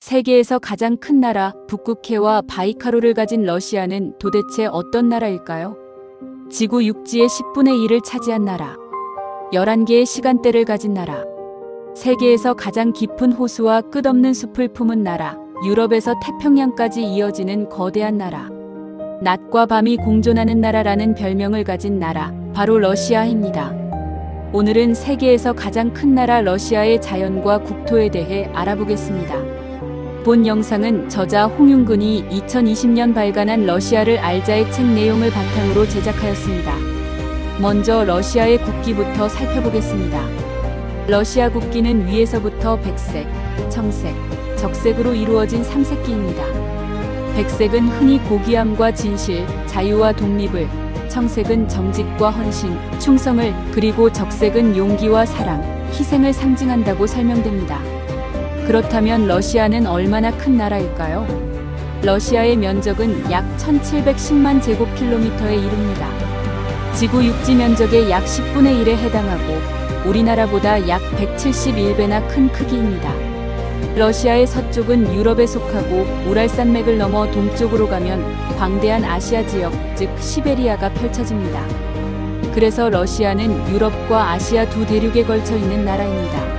세계에서 가장 큰 나라 북극해와 바이카로를 가진 러시아는 도대체 어떤 나라일까요? 지구 육지의 10분의 1을 차지한 나라, 11개의 시간대를 가진 나라, 세계에서 가장 깊은 호수와 끝없는 숲을 품은 나라, 유럽에서 태평양까지 이어지는 거대한 나라, 낮과 밤이 공존하는 나라라는 별명을 가진 나라, 바로 러시아입니다. 오늘은 세계에서 가장 큰 나라 러시아의 자연과 국토에 대해 알아보겠습니다. 본 영상은 저자 홍윤근이 2020년 발간한 러시아를 알자의 책 내용을 바탕으로 제작하였습니다. 먼저 러시아의 국기부터 살펴보겠습니다. 러시아 국기는 위에서부터 백색, 청색, 적색으로 이루어진 3색기입니다. 백색은 흔히 고귀함과 진실, 자유와 독립을, 청색은 정직과 헌신, 충성을, 그리고 적색은 용기와 사랑, 희생을 상징한다고 설명됩니다. 그렇다면 러시아는 얼마나 큰 나라일까요? 러시아의 면적은 약 1710만 제곱킬로미터에 이릅니다. 지구 육지 면적의 약 10분의 1에 해당하고 우리나라보다 약 171배나 큰 크기입니다. 러시아의 서쪽은 유럽에 속하고 우랄산맥을 넘어 동쪽으로 가면 광대한 아시아 지역, 즉 시베리아가 펼쳐집니다. 그래서 러시아는 유럽과 아시아 두 대륙에 걸쳐 있는 나라입니다.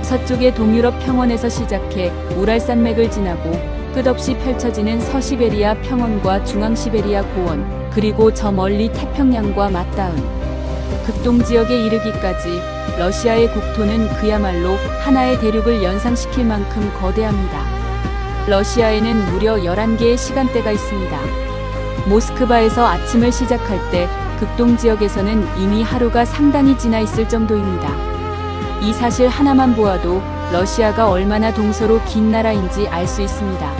서쪽의 동유럽 평원에서 시작해 우랄산맥을 지나고 끝없이 펼쳐지는 서시베리아 평원과 중앙시베리아 고원, 그리고 저 멀리 태평양과 맞닿은 극동지역에 이르기까지 러시아의 국토는 그야말로 하나의 대륙을 연상시킬 만큼 거대합니다. 러시아에는 무려 11개의 시간대가 있습니다. 모스크바에서 아침을 시작할 때 극동지역에서는 이미 하루가 상당히 지나 있을 정도입니다. 이 사실 하나만 보아도 러시아가 얼마나 동서로 긴 나라인지 알 수 있습니다.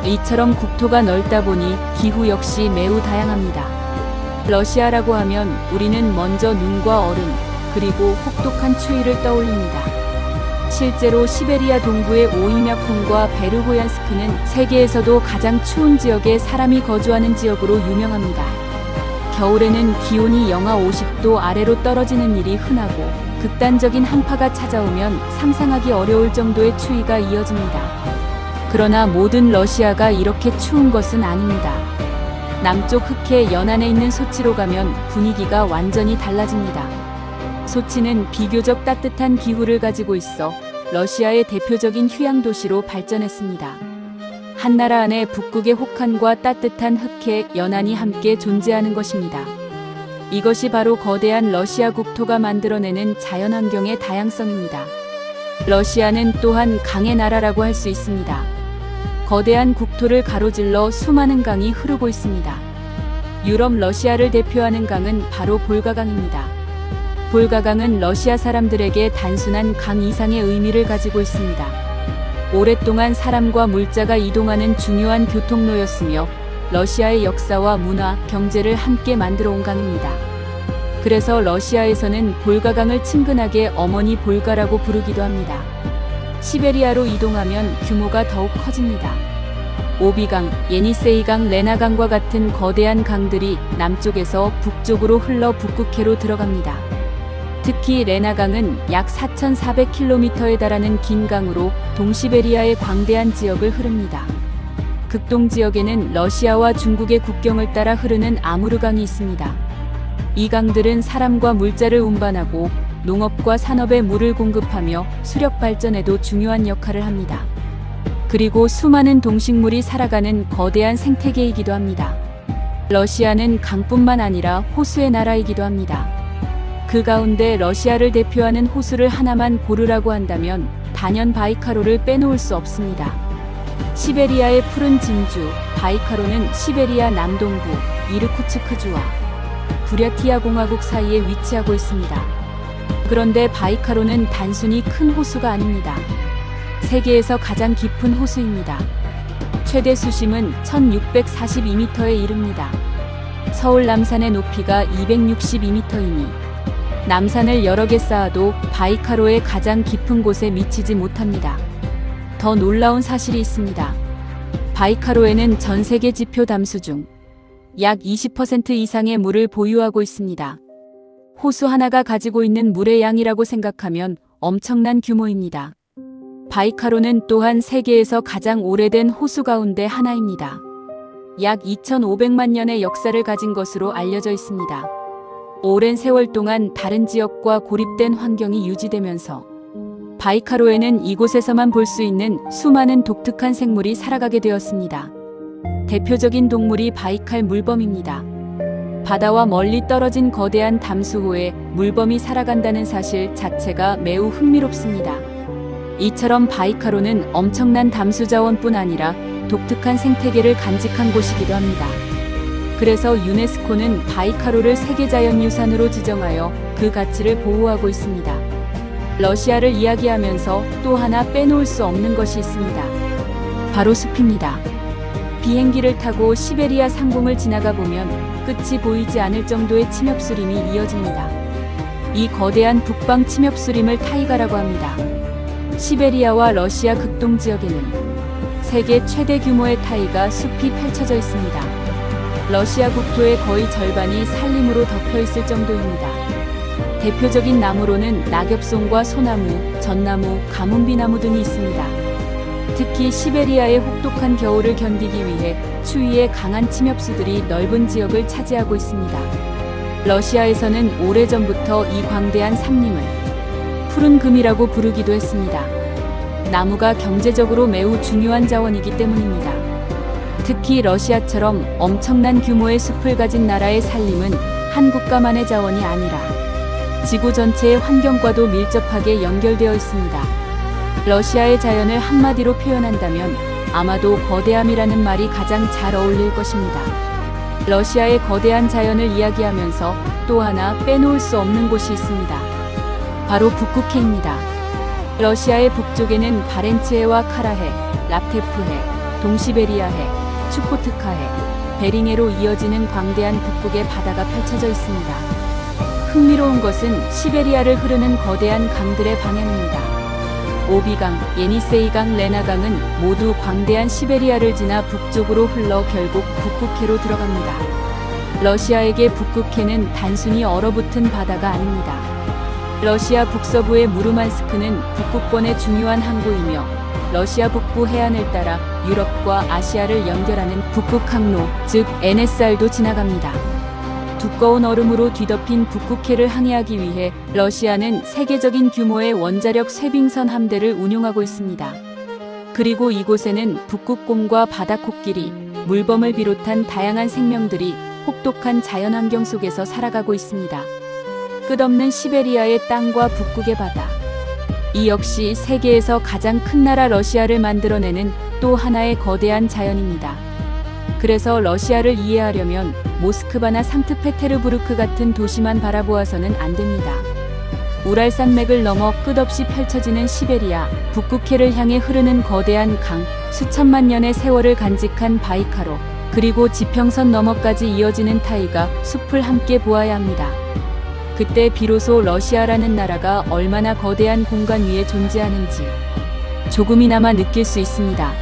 이처럼 국토가 넓다 보니 기후 역시 매우 다양합니다. 러시아라고 하면 우리는 먼저 눈과 얼음, 그리고 혹독한 추위를 떠올립니다. 실제로 시베리아 동부의 오이мя콩과 베르호얀스크는 세계에서도 가장 추운 지역에 사람이 거주하는 지역으로 유명합니다. 겨울에는 기온이 영하 50도 아래로 떨어지는 일이 흔하고 극단적인 한파가 찾아오면 상상하기 어려울 정도의 추위가 이어집니다. 그러나 모든 러시아가 이렇게 추운 것은 아닙니다. 남쪽 흑해 연안에 있는 소치로 가면 분위기가 완전히 달라집니다. 소치는 비교적 따뜻한 기후를 가지고 있어 러시아의 대표적인 휴양 도시로 발전했습니다. 한 나라 안에 북극의 혹한과 따뜻한 흑해 연안이 함께 존재하는 것입니다. 이것이 바로 거대한 러시아 국토가 만들어내는 자연환경의 다양성입니다. 러시아는 또한 강의 나라라고 할 수 있습니다. 거대한 국토를 가로질러 수많은 강이 흐르고 있습니다. 유럽 러시아를 대표하는 강은 바로 볼가강입니다. 볼가강은 러시아 사람들에게 단순한 강 이상의 의미를 가지고 있습니다. 오랫동안 사람과 물자가 이동하는 중요한 교통로였으며 러시아의 역사와 문화, 경제를 함께 만들어 온 강입니다. 그래서 러시아에서는 볼가강을 친근하게 어머니 볼가라고 부르기도 합니다. 시베리아로 이동하면 규모가 더욱 커집니다. 오비강, 예니세이강, 레나강과 같은 거대한 강들이 남쪽에서 북쪽으로 흘러 북극해로 들어갑니다. 특히 레나강은 약 4,400km에 달하는 긴 강으로 동시베리아의 광대한 지역을 흐릅니다. 극동 지역에는 러시아와 중국의 국경을 따라 흐르는 아무르강이 있습니다. 이 강들은 사람과 물자를 운반하고 농업과 산업에 물을 공급하며 수력 발전에도 중요한 역할을 합니다. 그리고 수많은 동식물이 살아가는 거대한 생태계이기도 합니다. 러시아는 강뿐만 아니라 호수의 나라이기도 합니다. 그 가운데 러시아를 대표하는 호수를 하나만 고르라고 한다면 단연 바이카로를 빼놓을 수 없습니다. 시베리아의 푸른 진주, 바이카로는 시베리아 남동부, 이르쿠츠크주와 부랴티아 공화국 사이에 위치하고 있습니다. 그런데 바이카로는 단순히 큰 호수가 아닙니다. 세계에서 가장 깊은 호수입니다. 최대 수심은 1642m에 이릅니다. 서울 남산의 높이가 262m이니 남산을 여러 개 쌓아도 바이카로의 가장 깊은 곳에 미치지 못합니다. 더 놀라운 사실이 있습니다. 바이카로에는 전 세계 지표 담수 중 약 20% 이상의 물을 보유하고 있습니다. 호수 하나가 가지고 있는 물의 양이라고 생각하면 엄청난 규모입니다. 바이카로는 또한 세계에서 가장 오래된 호수 가운데 하나입니다. 약 2,500만 년의 역사를 가진 것으로 알려져 있습니다. 오랜 세월 동안 다른 지역과 고립된 환경이 유지되면서 바이카로에는 이곳에서만 볼 수 있는 수많은 독특한 생물이 살아가게 되었습니다. 대표적인 동물이 바이칼 물범입니다. 바다와 멀리 떨어진 거대한 담수호에 물범이 살아간다는 사실 자체가 매우 흥미롭습니다. 이처럼 바이카로는 엄청난 담수 자원뿐 아니라 독특한 생태계를 간직한 곳이기도 합니다. 그래서 유네스코는 바이카로를 세계자연유산으로 지정하여 그 가치를 보호하고 있습니다. 러시아를 이야기하면서 또 하나 빼놓을 수 없는 것이 있습니다. 바로 숲입니다. 비행기를 타고 시베리아 상공을 지나가 보면 끝이 보이지 않을 정도의 침엽수림이 이어집니다. 이 거대한 북방 침엽수림을 타이가라고 합니다. 시베리아와 러시아 극동 지역에는 세계 최대 규모의 타이가 숲이 펼쳐져 있습니다. 러시아 국토의 거의 절반이 산림으로 덮여 있을 정도입니다. 대표적인 나무로는 낙엽송과 소나무, 전나무, 가뭄비나무 등이 있습니다. 특히 시베리아의 혹독한 겨울을 견디기 위해 추위에 강한 침엽수들이 넓은 지역을 차지하고 있습니다. 러시아에서는 오래전부터 이 광대한 산림을 푸른 금이라고 부르기도 했습니다. 나무가 경제적으로 매우 중요한 자원이기 때문입니다. 특히 러시아처럼 엄청난 규모의 숲을 가진 나라의 산림은 한 국가만의 자원이 아니라 지구 전체의 환경과도 밀접하게 연결되어 있습니다. 러시아의 자연을 한마디로 표현한다면 아마도 거대함이라는 말이 가장 잘 어울릴 것입니다. 러시아의 거대한 자연을 이야기하면서 또 하나 빼놓을 수 없는 곳이 있습니다. 바로 북극해입니다. 러시아의 북쪽에는 바렌츠해와 카라해, 랍테프해, 동시베리아해, 추코트카해, 베링해로 이어지는 광대한 북극의 바다가 펼쳐져 있습니다. 흥미로운 것은 시베리아를 흐르는 거대한 강들의 방향입니다. 오비강, 예니세이강, 레나강은 모두 광대한 시베리아를 지나 북쪽으로 흘러 결국 북극해로 들어갑니다. 러시아에게 북극해는 단순히 얼어붙은 바다가 아닙니다. 러시아 북서부의 무르만스크는 북극권의 중요한 항구이며 러시아 북부 해안을 따라 유럽과 아시아를 연결하는 북극항로, 즉 NSR도 지나갑니다. 두꺼운 얼음으로 뒤덮인 북극해를 항해하기 위해 러시아는 세계적인 규모의 원자력 쇄빙선 함대를 운용하고 있습니다. 그리고 이곳에는 북극곰과 바다코끼리, 물범을 비롯한 다양한 생명들이 혹독한 자연환경 속에서 살아가고 있습니다. 끝없는 시베리아의 땅과 북극의 바다. 이 역시 세계에서 가장 큰 나라 러시아를 만들어내는 또 하나의 거대한 자연입니다. 그래서 러시아를 이해하려면 모스크바나 상트페테르부르크 같은 도시만 바라보아서는 안 됩니다. 우랄산맥을 넘어 끝없이 펼쳐지는 시베리아, 북극해를 향해 흐르는 거대한 강, 수천만 년의 세월을 간직한 바이카로, 그리고 지평선 너머까지 이어지는 타이가 숲을 함께 보아야 합니다. 그때 비로소 러시아라는 나라가 얼마나 거대한 공간 위에 존재하는지 조금이나마 느낄 수 있습니다.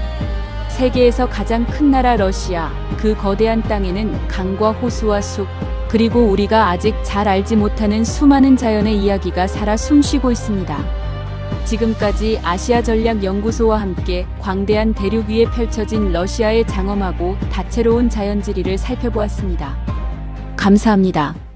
세계에서 가장 큰 나라 러시아, 그 거대한 땅에는 강과 호수와 숲, 그리고 우리가 아직 잘 알지 못하는 수많은 자연의 이야기가 살아 숨쉬고 있습니다. 지금까지 아시아전략연구소와 함께 광대한 대륙 위에 펼쳐진 러시아의 장엄하고 다채로운 자연지리를 살펴보았습니다. 감사합니다.